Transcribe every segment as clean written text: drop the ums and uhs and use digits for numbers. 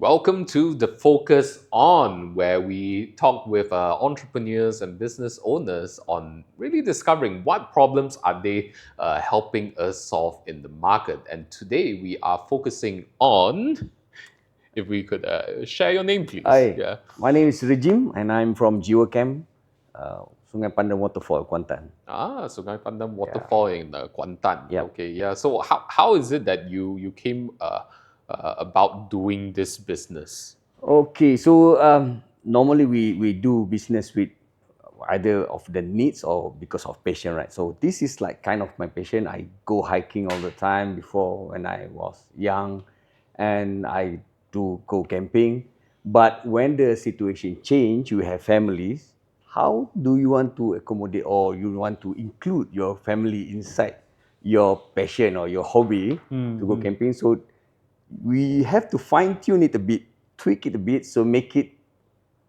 Welcome to the Focus On, where we talk with entrepreneurs and business owners on really discovering what problems are they helping us solve in the market. And today we are focusing on, if we could share your name, please. Hi, my name is Rejim and I'm from Jiwacamp, Sungai Pandan Waterfall, Kuantan. Sungai Pandam Yeah, Waterfall in Kuantan. yep. Okay, yeah. So how is it that you came about doing this business? Okay, so normally we do business with either of the needs or because of passion, right? So this is like kind of my passion. I go hiking all the time before when I was young, and I do go camping. But when the situation change, you have families. How do you want to accommodate or you want to include your family inside your passion or your hobby to go Mm-hmm. camping? So we have to fine tune it a bit, tweak it a bit, so make it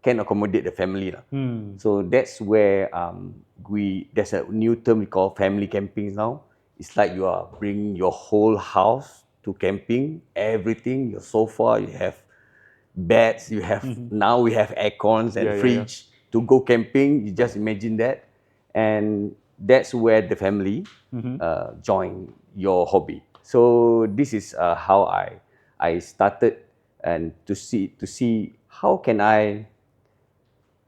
can accommodate the family lah. So that's where there's a new term we call family camping now. It's like you are bringing your whole house to camping, everything, your sofa, you have beds, you have now we have aircons and Yeah, yeah, yeah. fridge to go camping. You just imagine that, and that's where the family join your hobby. So this is how I started and to see how can I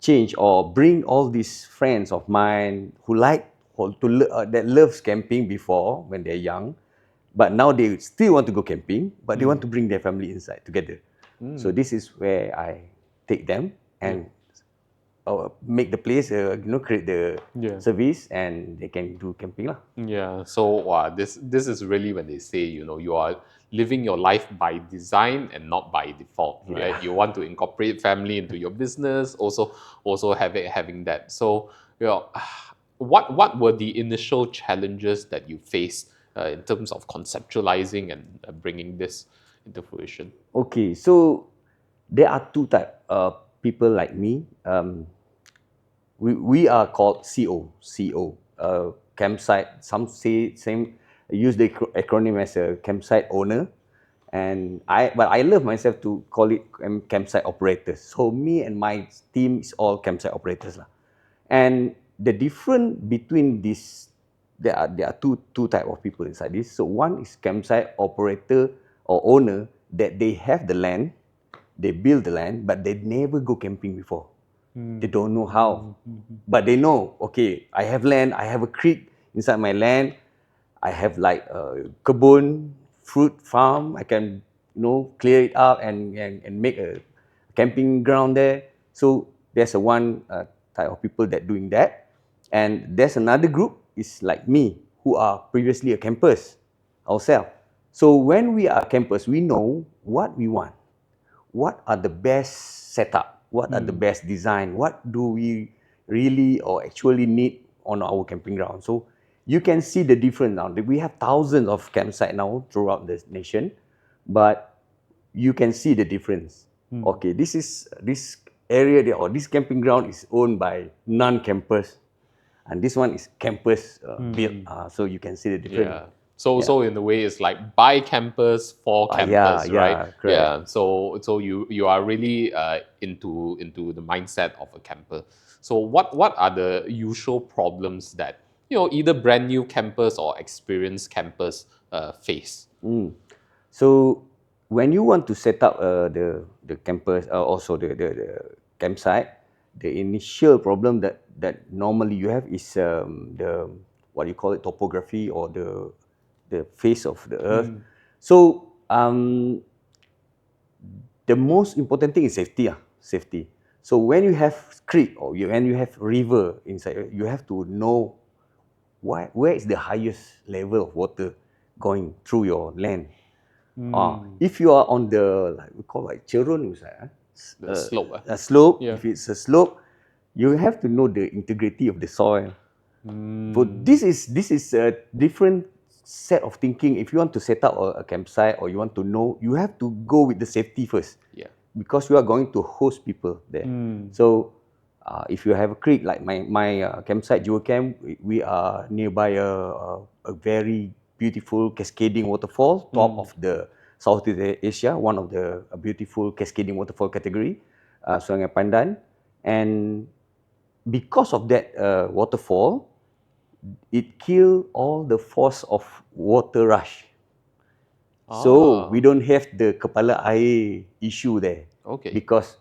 change or bring all these friends of mine who like that loves camping before when they're young, but now they still want to go camping, but they want to bring their family inside together. So Mm. this is where I take them Yeah. and make the place, create the Yeah. service, and they can do camping lah. Yeah. So this is really when they say, you are living your life by design and not by default, right? Yeah. You want to incorporate family into your business, also having that. So, what were the initial challenges that you faced in terms of conceptualizing and bringing this into fruition? Okay, so there are two type people like me. We are called CO, campsite. Some say same use the acronym as a campsite owner, and but I love myself to call it campsite operators. So me and my team is all campsite operators lah. And the difference between this, there are two type of people inside this. So one is campsite operator or owner that they have the land, they build the land, but they never go camping before. They don't know how. But they know, okay, I have land, I have a creek inside my land, I have like a kebun, fruit farm, I can, clear it up and make a camping ground there. So there's a one type of people that doing that. And there's another group, is like me, who are previously a campers ourselves. So when we are campers, we know what we want, what are the best setup, what are the best design, what do we really or actually need on our camping ground. So you can see the difference now. We have thousands of campsites now throughout the nation, but you can see the difference. Okay, this area there, or this camping ground is owned by non-campers, and this one is campers built. So you can see the difference. Yeah. So Yeah. so in a way, it's like by campus for Yeah, campus, right? yeah, correct. Yeah. So you are really into the mindset of a camper. So what are the usual problems that either brand new campers or experienced campers face? So when you want to set up the campus, also the campsite, the initial problem that normally you have is the what you call it, topography, or the face of the earth. So the most important thing is safety. Safety. So when you have creek or when you have river inside, you have to know where is the highest level of water going through your land. If you are on the, like we call like Cherun, The slope. a slope, Yeah. if it's a slope, you have to know the integrity of the soil. So this is a different set of thinking. If you want to set up a campsite, or you want to know, you have to go with the safety first, Yeah. because you are going to host people there. So if you have a creek like my campsite, Jiwacamp, we are nearby a very beautiful cascading waterfall, top of Southeast Asia, one of the beautiful cascading waterfall category, Sungai Pandan. And because of that waterfall, it killed all the force of water rush. So we Ah, don't have the kepala air issue there okay. because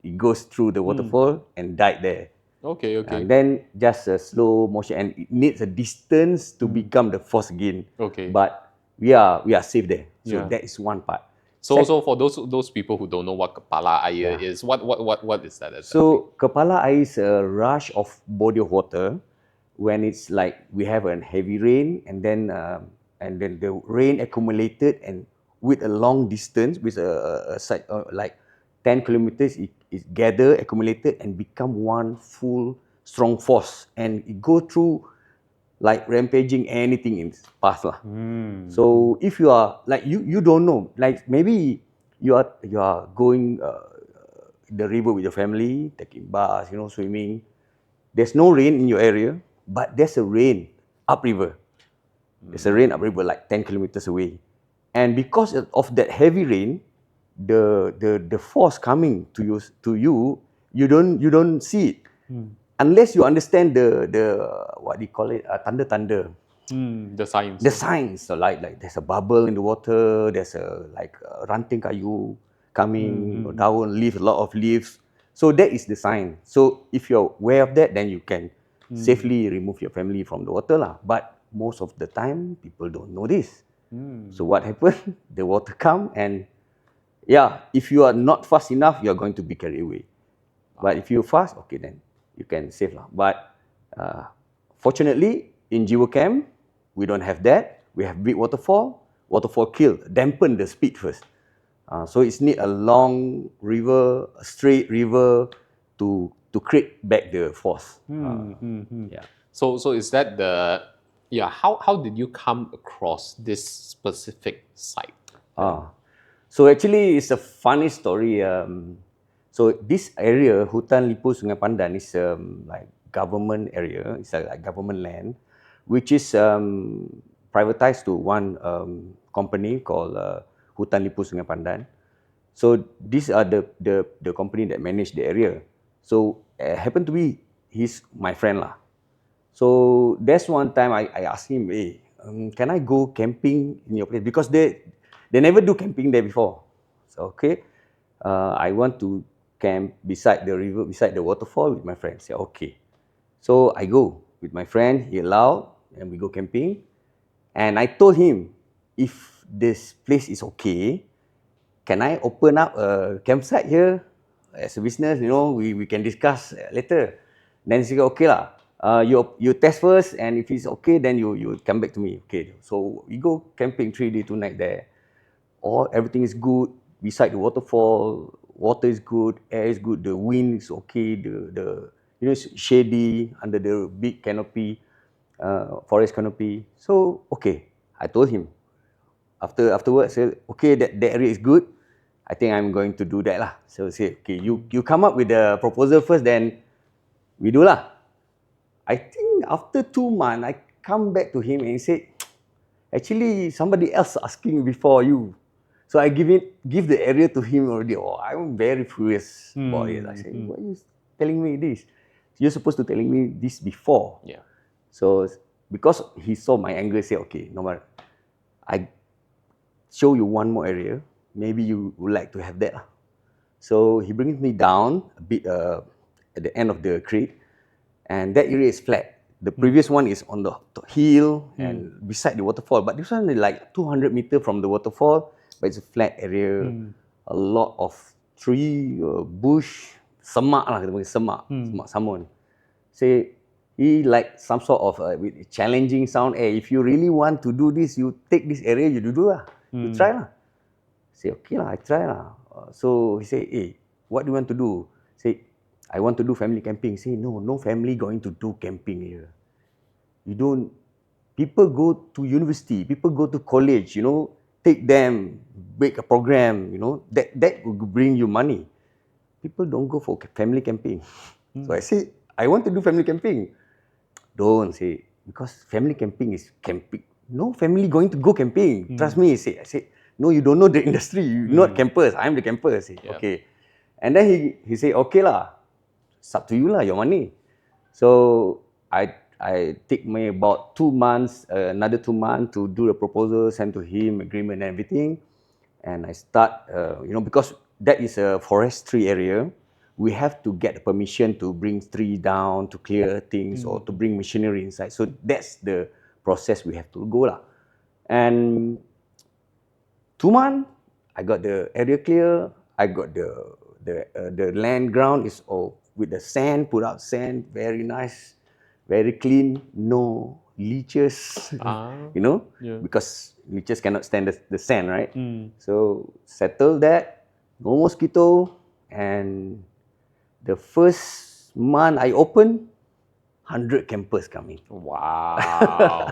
it goes through the Hmm. waterfall and died there. Okay, And okay. then just a slow motion, and it needs a distance to become the force again. Okay. But we are safe there. So Yeah. that is one part. So for those people who don't know what kepala air Yeah. is, what is that exactly? So kepala air is a rush of body of water when it's like we have a heavy rain, and then the rain accumulated, and with a long distance with a side like 10 kilometers, it gather accumulated and become one full strong force, and it go through like rampaging anything in its path lah. So if you are like you don't know, like maybe you are going the river with your family, taking baths, swimming. There's no rain in your area, but there's a rain upriver. There's a rain upriver like 10 kilometers away. And because of that heavy rain, the force coming to you, you don't see it unless you understand the what do you call it, thunder. The science. The signs, so like there's a bubble in the water, there's a like ranting kayu coming down, leaf, a lot of leaves. So that is the sign. So if you're aware of that, then you can safely remove your family from the water lah. But most of the time, people don't know this. So what happened? The water come, and yeah, if you are not fast enough, you are going to be carried away. But if you're fast, okay, then you can save lah. But uh, fortunately, in Jiwacamp, we don't have that. We have big waterfall. Waterfall kill, dampen the speed first. So it's need a long river, a straight river to create back the force. Yeah. So is that the yeah? How did you come across this specific site? So actually, it's a funny story. So this area, Hutan Lipu Sungai Pandan, is like government area. It's like government land, which is privatized to one company called Hutan Lipu Sungai Pandan. So these are the company that manage the area. So happened to be he's my friend lah. So that's one time I asked him, hey, can I go camping in your place? Because they never do camping there before. So okay, I want to camp beside the river, beside the waterfall with my friend. Say okay. So I go with my friend. He allowed, and we go camping. And I told him, if this place is okay, can I open up a campsite here as a business? We can discuss later. Then he said, okay lah. You test first, and if it's okay, then you come back to me. Okay. So we go camping 3 days 2 nights there. Everything is good. Beside the waterfall, water is good, air is good, the wind is okay, the it's shady under the big canopy, forest canopy. So okay, I told him. Afterwards, I said, okay, that area is good. I think I'm going to do that lah. So I said, okay, you come up with the proposal first, then we do lah. I think after 2 months, I come back to him and he said, actually somebody else asking before you. So I give the area to him already. Oh, I'm very furious about it. I said, why are you telling me this? You're supposed to telling me this before. Yeah. So because he saw my anger, he said, okay, no matter, I show you one more area. Maybe you would like to have that. So he brings me down a bit at the end of the creek, and that area is flat. The previous one is on the hill and beside the waterfall, but this one is like 200 meters from the waterfall, but it's a flat area, a lot of tree, bush, semak lah, kita panggil semak samun. Say, he like some sort of with challenging sound. Hey, if you really want to do this, you take this area, you do lah. You try lah. Say, okay lah, I try lah. So he say, hey, what do you want to do? Say, I want to do family camping. Say, no family going to do camping here. You don't, people go to university, people go to college, take them, make a program, that will bring you money. People don't go for family camping. So I say, I want to do family camping. Don't say, because family camping is camping. No family going to go camping. Trust me, I say, no, you don't know the industry. You're not campus. I'm the campus. Say, Yeah. okay. And then he say, okay lah. It's up to you lah, your money. So I take me about 2 months, another 2 months to do the proposal, send to him, agreement and everything. And I start, because that is a forestry area, we have to get permission to bring tree down, to clear things, or to bring machinery inside. So that's the process we have to go lah. And 2 months, I got the area clear. I got the land ground is all with the sand, put out sand, very nice, very clean, no leeches, Yeah. because leeches cannot stand the sand, right? So settle that, no mosquito, and the first month I opened, 100 campers coming. Wow.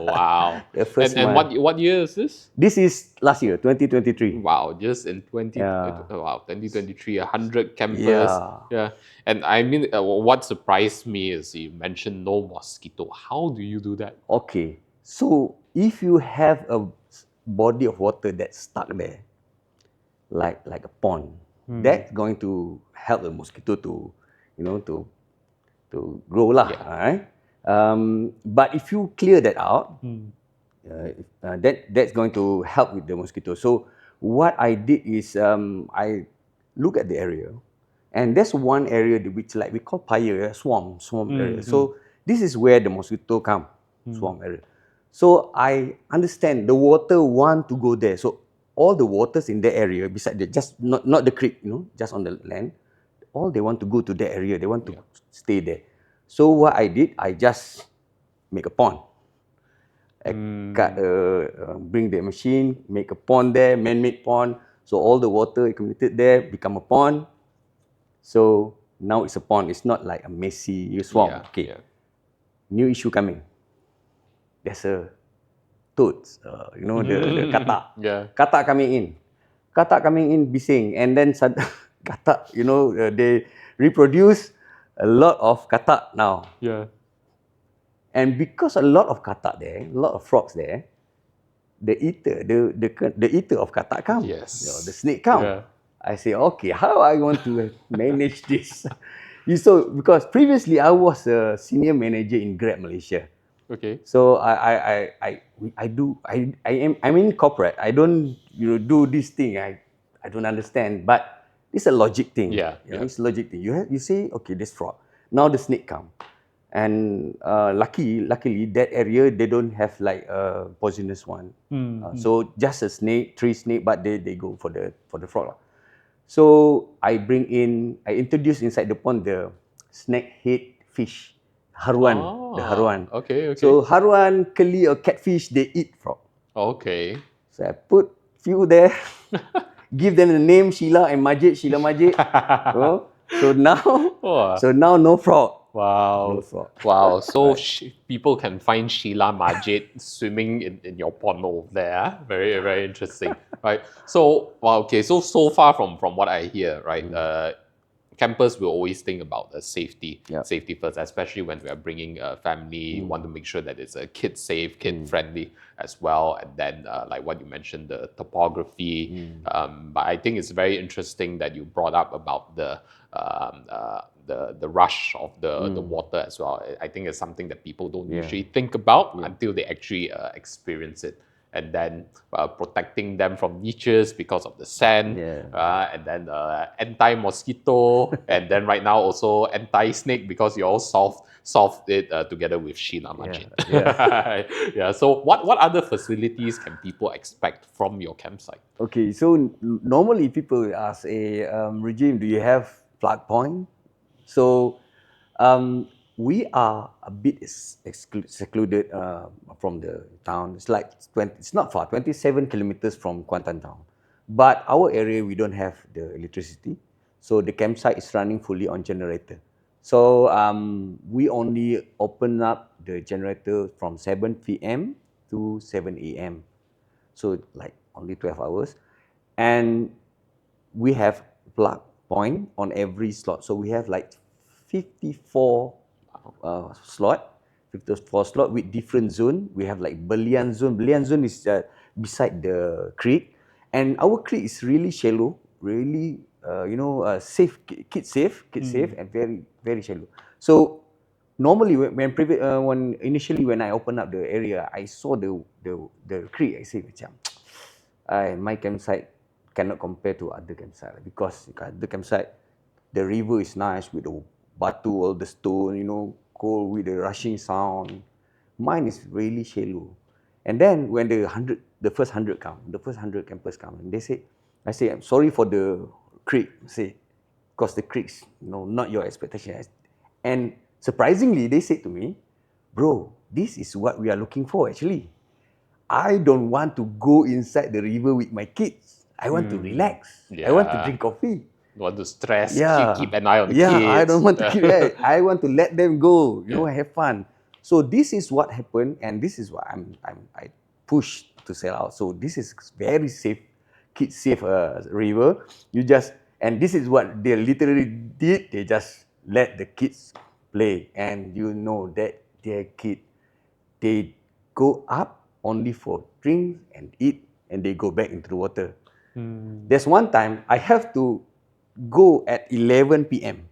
Wow. The first And month. what year is this? This is last year, 2023. Wow, just in Yeah. 2023, 100 campers. Yeah. Yeah. And I mean, what surprised me is you mentioned no mosquito. How do you do that? Okay, so if you have a body of water that's stuck there, like a pond, that's going to help the mosquito to, to grow lah. Yeah. Alright. But if you clear that out, that's going to help with the mosquito. So what I did is I look at the area, and there's one area which like we call pyre, swamp area. So this is where the mosquito come, swamp area. So I understand the water want to go there. So all the waters in that area, beside the just not the creek, just on the land, all they want to go to that area. They want to stay there. So what I did, I just make a pond. I bring the machine, make a pond there, man-made pond. So all the water accumulated there become a pond. So now it's a pond. It's not like a messy swamp. Yeah, Okay. yeah. New issue coming. There's a toads, the katak. Yeah. Katak coming in. Katak coming in, bising. And then katak, they reproduce a lot of katak now. Yeah. And because a lot of katak there, a lot of frogs there, the eater, the eater of katak come. Yes. The snake come. Yeah. I say, okay, how I want to manage this? Because previously I was a senior manager in Grab Malaysia. Okay. So I'm in corporate. I don't do this thing. I don't understand, but it's a logic thing. Yeah, It's a logic thing. You say, okay, this frog. Now the snake come, and luckily that area they don't have like a poisonous one. So just a snake, three snake, but they go for the frog. So I introduce inside the pond the snack head fish. Haruan, the haruan. Okay. So haruan, keli or catfish, they eat frog. Okay. So I put few there, give them the name Sheila and Majid, Sheila Majid. So now no frog. Wow. No frog. Wow. So people can find Sheila Majid swimming in your pond over there. Very, very interesting. Right. So, okay. So far from what I hear, right, campers will always think about the safety first, especially when we are bringing a family. Want to make sure that it's a kid safe, kid friendly as well. And then, like what you mentioned, the topography. But I think it's very interesting that you brought up about the rush of the water as well. I think it's something that people don't usually think about until they actually experience it. And then protecting them from leeches because of the sand, and then anti-mosquito, and then right now also anti-snake because you all solved it together with Sheila Majid. Yeah. So what other facilities can people expect from your campsite? Okay, so normally people ask, Rejim, do you have flag point? So we are a bit secluded from the town. It's like it's not far, 27 kilometers from Kuantan town. But our area, we don't have the electricity. So the campsite is running fully on generator. So we only open up the generator from 7 p.m. to 7 a.m. So like only 12 hours. And we have plug point on every slot. So we have like 54 slot with different zone. We have like Belian zone. Belian zone is beside the creek, And our creek is really shallow, really, safe, kid safe, and very, very shallow. So normally when initially when I opened up the area, I saw the creek. I say macam, my campsite cannot compare to other campsite because the campsite, the river is nice with the batu, all the stone, cold with the rushing sound. Mine is really shallow. And then when the first hundred campers come, and I say, I'm sorry for the creek. I say, because the creeks, not your expectation. And surprisingly, they said to me, bro, this is what we are looking for actually. I don't want to go inside the river with my kids. I want to relax. I want to Yeah. drink coffee. You want to stress, keep Yeah, an eye on the yeah. I don't kids. want to keep it. I want to let them go. Yeah. Have fun. So this is what happened, and this is what I push to sell out. So this is very safe, kid safe river. And this is what they literally did. They just let the kids play, and that their kid, they go up only for drink and eat, and they go back into the water. There's one time I have to go at 11 p.m.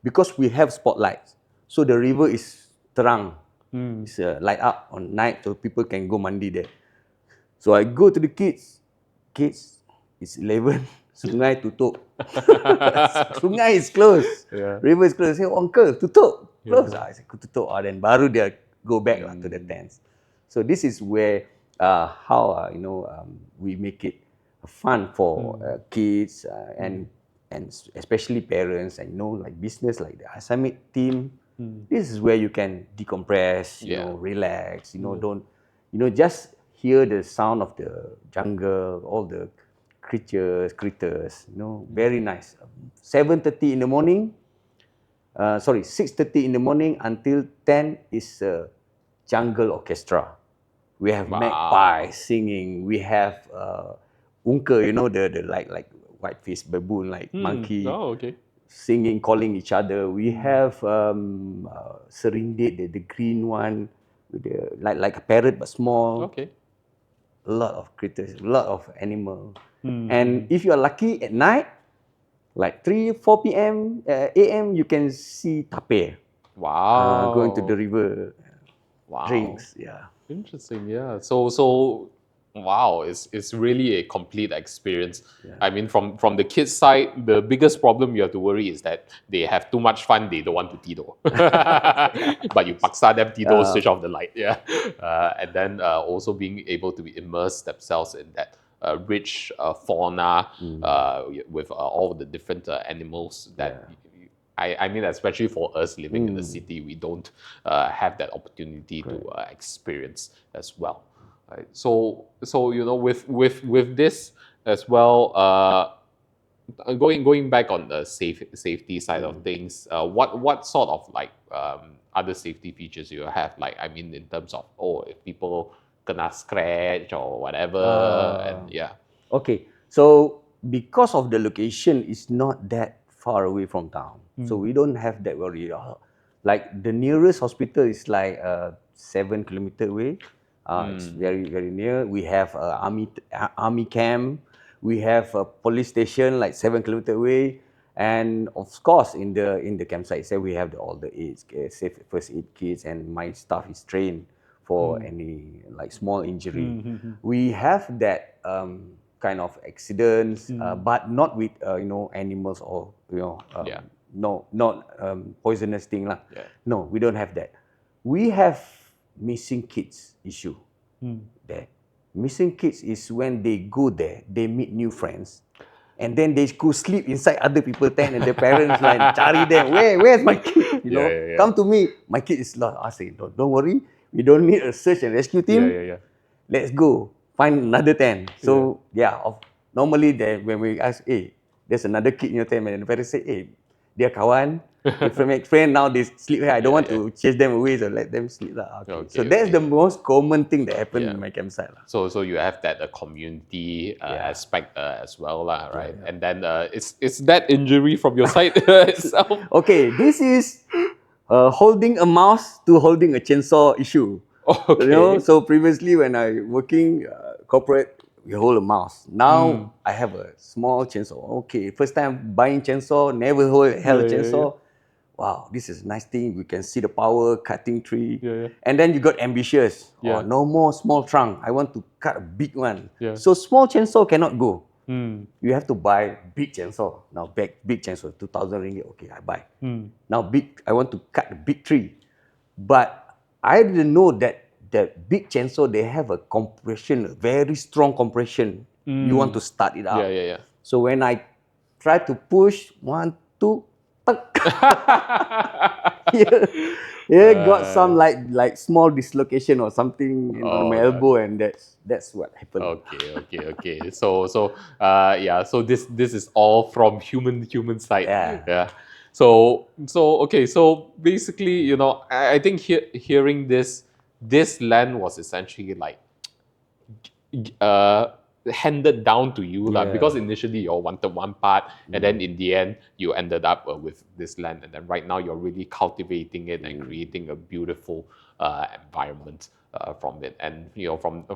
because we have spotlights. So the river is terang. It's light up on night so people can go mandi there. So I go to the kids. Kids, it's 11. Sungai tutup. Sungai is closed. Yeah. River is closed. I say, oh, uncle, tutup. Close. I say, tutup. Then baru dia go back to the tents. So this is where how we make it fun for kids and especially parents, and like business like the Summit team. This is where you can decompress, relax, don't just hear the sound of the jungle, all the critters, very nice. 7:30 in the morning, 6:30 in the morning until 10 is a jungle orchestra. We have magpies singing. We have unka, the like white-faced baboon, like monkey, Oh, okay. singing, calling each other. We have serindit, the green one, with the like a parrot but small. Okay. A lot of critters, a lot of animals. And if you are lucky at night, like 4 p.m. a.m., you can see tapir Wow. going to the river. Wow. Drinks, yeah. Interesting, yeah. So wow, it's really a complete experience. Yeah. I mean, from the kids' side, the biggest problem you have to worry is that they have too much fun, they don't want to tido. But you paksa them tido, switch off the light, yeah. And then also being able to immerse themselves in that rich fauna with all the different animals that. I mean, especially for us living in the city, we don't have that opportunity to experience as well. Right? So with this as well, going back on the safety side of things, what sort of like other safety features you have? Like, I mean, in terms of if people kena scratch or whatever, and yeah. Okay, so because of the location is not that far away from town, so we don't have that worry. Like the nearest hospital is like 7 kilometer away. It's very, very near. We have army camp. We have a police station like 7 kilometer away. And of course, in the campsite, say we have all the aids, safe first aid kits, and my staff is trained for any like small injury. We have that kind of accidents, but not with animals or not poisonous thing lah. Yeah. No, we don't have that. We have missing kids issue there. Missing kids is when they go there, they meet new friends, and then they go sleep inside other people's tent, and the parents like cari them. Where's my kid? Come to me. My kid is lost. I say, don't worry. We don't need a search and rescue team. Let's go find another tent. So normally when we ask, hey, there's another kid in your tent, and the parents say, hey, dia kawan, different friend, now they sleep here. I don't want to chase them away, so let them sleep lah. Okay. So that's the most common thing that happened in my campsite lah. So you have that community aspect as well lah, right? And then it's that injury from your side itself. Okay, this is holding a mouse to holding a chainsaw issue. Okay. So previously when I working corporate we hold a mouse. Now I have a small chainsaw. Okay, first time buying chainsaw, never held a chainsaw. Wow, this is a nice thing. We can see the power, cutting tree. Yeah, yeah. And then you got ambitious. Oh, Yeah. no more small trunk. I want to cut a big one. Yeah. So small chainsaw cannot go. Mm. You have to buy big chainsaw. Now big chainsaw, 2,000 ringgit. Okay, I buy. Now I want to cut a big tree. But I didn't know that big chainsaw, they have a compression, a very strong compression. You want to start it Yeah, up. yeah, yeah. So when I try to push, 1, 2, tuck. yeah, yeah, got some like small dislocation or something on my Oh, no. elbow, and that's what happened. Okay. Yeah. So this is all from human side. Yeah. Yeah. Okay. So basically, I think hearing this land was essentially like uh handed down to you lah, because Yeah. initially you all wanted one part, and then in the end you ended up with this land, and then right now you're really cultivating it and creating a beautiful environment from it. And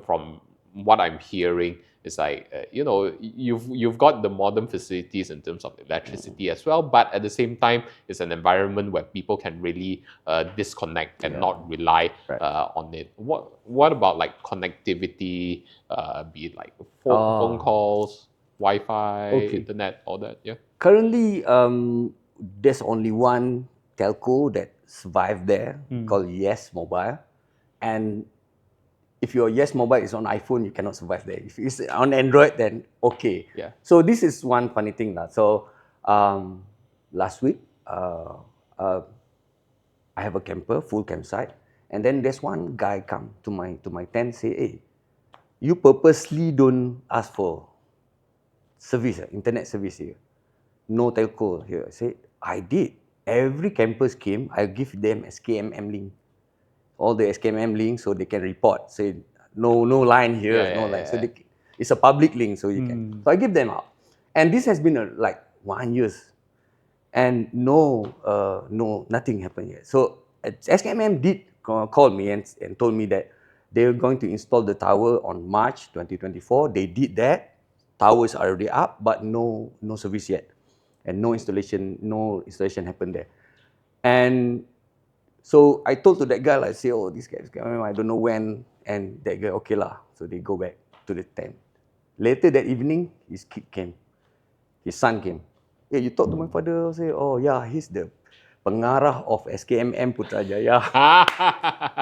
from what I'm hearing is like you've got the modern facilities in terms of electricity as well, but at the same time it's an environment where people can really disconnect and not rely Right. on it. What about like connectivity, be it like phone calls, Wi-Fi, Okay. internet, all that? Yeah. Currently, there's only one telco that survived there called Yes Mobile, and if your Yes Mobile is on iPhone, you cannot survive there. If it's on Android, then okay. Yeah. So this is one funny thing lah. So last week, I have a camper, full campsite, and then there's one guy come to my tent, say, "Hey, you purposely don't ask for service, internet service here. No telco here." I said, "I did. Every campers came, I give them SKMM link. All the SKMM link so they can report. Say, no line here, no line." So it's a public link, so you can. So I give them out. And this has been like 1 year. And nothing happened yet. So SKMM did call me and told me that they were going to install the tower on March 2024. They did that. Tower is already up, but no service yet, and no installation happened there. And so I told to that guy, like, say, "Oh, this guy is coming, I don't know when." And that guy, okay lah. So they go back to the tent. Later that evening, his kid came. His son came. "Hey, you talk to my father?" I say, "Oh yeah, he's the pengarah of SKMM Putrajaya."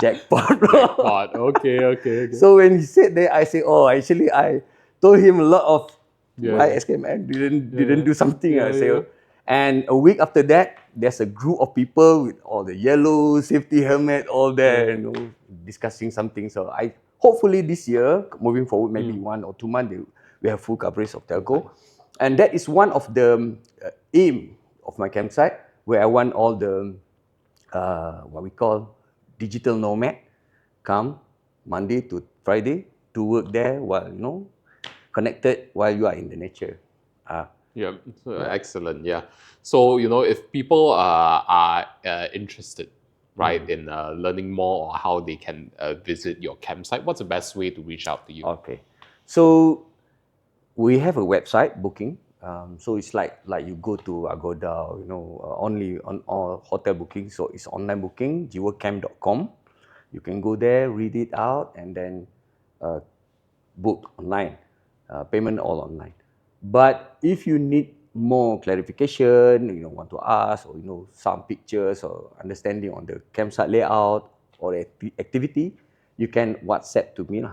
Jackpot, bro. Jackpot. Okay. So when he said that, I say, "Oh, actually, I told him a lot of why Yeah. SKMM didn't do something." I say, Yeah. and a week after that, there's a group of people with all the yellow safety helmet, all there, discussing something. So hopefully this year, moving forward, maybe 1 or 2 months, we have full coverage of telco, and that is one of the aim of my campsite, where I want all the what we call digital nomad come Monday to Friday to work there while connected while you are in the nature. Yeah, so excellent. Yeah. So, if people are interested, right, in learning more or how they can visit your campsite, what's the best way to reach out to you? Okay, so we have a website booking. So it's like you go to Agoda, only on all hotel booking. So it's online booking, jiwacamp.com. You can go there, read it out, and then book online. Payment all online. But if you need more clarification, want to ask, or some pictures or understanding on the campsite layout or activity, you can WhatsApp to me lah.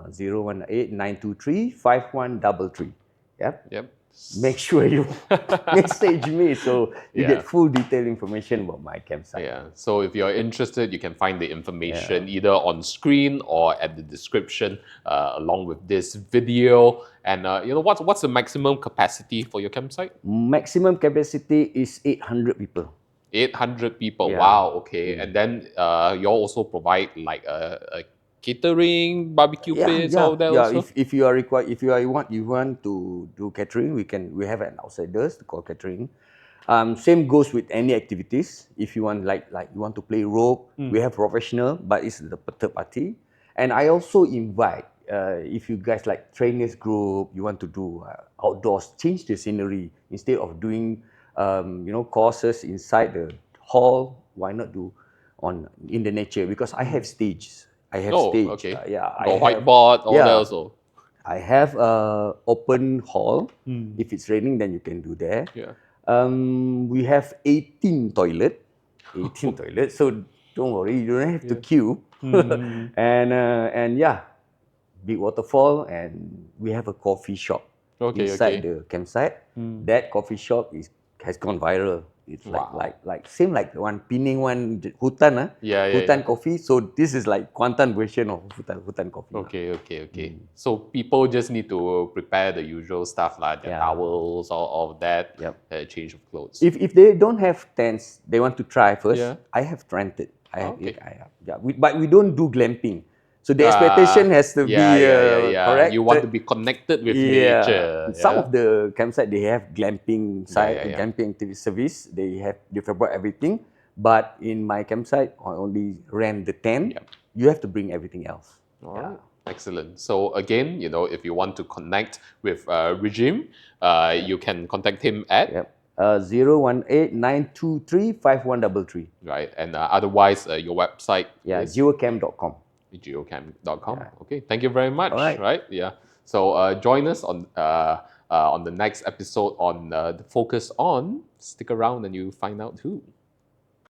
018-923-5133. Yep. Make sure you message me so you Yeah. get full detailed information about my campsite. Yeah. So if you're interested, you can find the information either on screen or at the description along with this video. And what's the maximum capacity for your campsite? Maximum capacity is 800 people. 800 people. Yeah. Wow. Okay. And then you also provide like a catering, barbecue pits, all that also. If you are required, if you want to do catering, we have an outsiders to call catering. Same goes with any activities. If you want like you want to play rope, we have professional, but it's the third party. And I also invite if you guys like trainers group, you want to do outdoors, change the scenery instead of doing courses inside the hall. Why not do in the nature? Because I have stages. I have Oh, stage. okay. Yeah, I Got have. whiteboard, all that Yeah, also. I have a open hall. If it's raining, then you can do there. Yeah. We have 18 toilet, 18 toilets. So don't worry, you don't have to Yeah. queue. Mm. And yeah, big waterfall, and we have a coffee shop Okay, inside okay. the campsite. That coffee shop has gone viral. It's Wow. like same like the one Penang one, Hutan, Yeah, yeah, Hutan yeah. coffee. So this is like Kuantan version of Hutan coffee. Okay, okay, okay. So people just need to prepare the usual stuff like their Yeah. towels, all of that, Yep. change of clothes. If they don't have tents, they want to try first. Yeah. I have rented. Okay. Yeah. But we don't do glamping. So the expectation has to Yeah, be yeah, yeah, yeah. You want to corrected. be connected with Yeah. nature. Some Yeah. of the campsite they have glamping Yeah, site, yeah, yeah. glamping activity service. They provide everything. But in my campsite, I only rent the tent. Yep. You have to bring everything else. All Yeah. right. Excellent. So again, if you want to connect with Regime, you can contact him at Yep. 018-923-5133. right, and otherwise your website Yeah, is jiwacamp.com. geocamp.com. Yeah. Okay, thank you very All much. right. Right, yeah. So join us on the next episode on the focus on. Stick around and you find out too.